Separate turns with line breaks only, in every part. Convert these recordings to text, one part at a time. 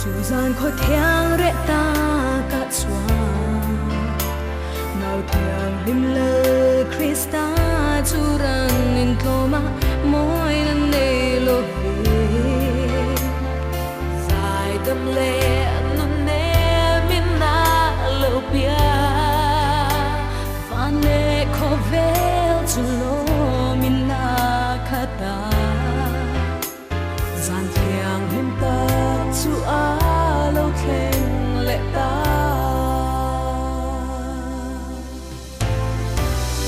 Chu gian khó thiang rẽ ta cả xóa nào thiang lim lơ Krista chu ran in thoma mỗi lần nê lô về dài tâm lệ nôn nê min na lô bia và nê khó vel chu lô min na khata gian thiang lim ta chu a lâu khen lệ ta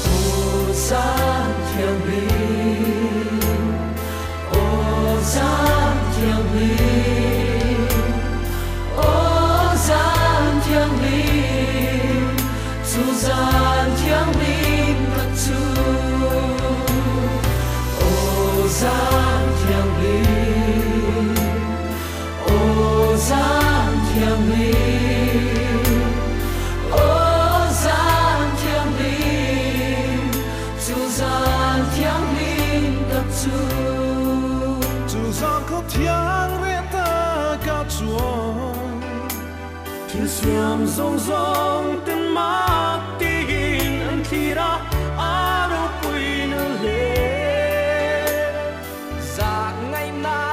ô gian thiang lim ô gian thiang lim ô gian thiang lim chu gian thiang lim thật chu ô gian thiang lim ô gian thiang lim ô gian thiang lim chu gian thiang lim tập chu
chu gian khó thiang rẽ ta cao chúa thiên xiêm rong rong tên mát tin anh khi ra áo quỳ nơi lệ
Dạ ngày nay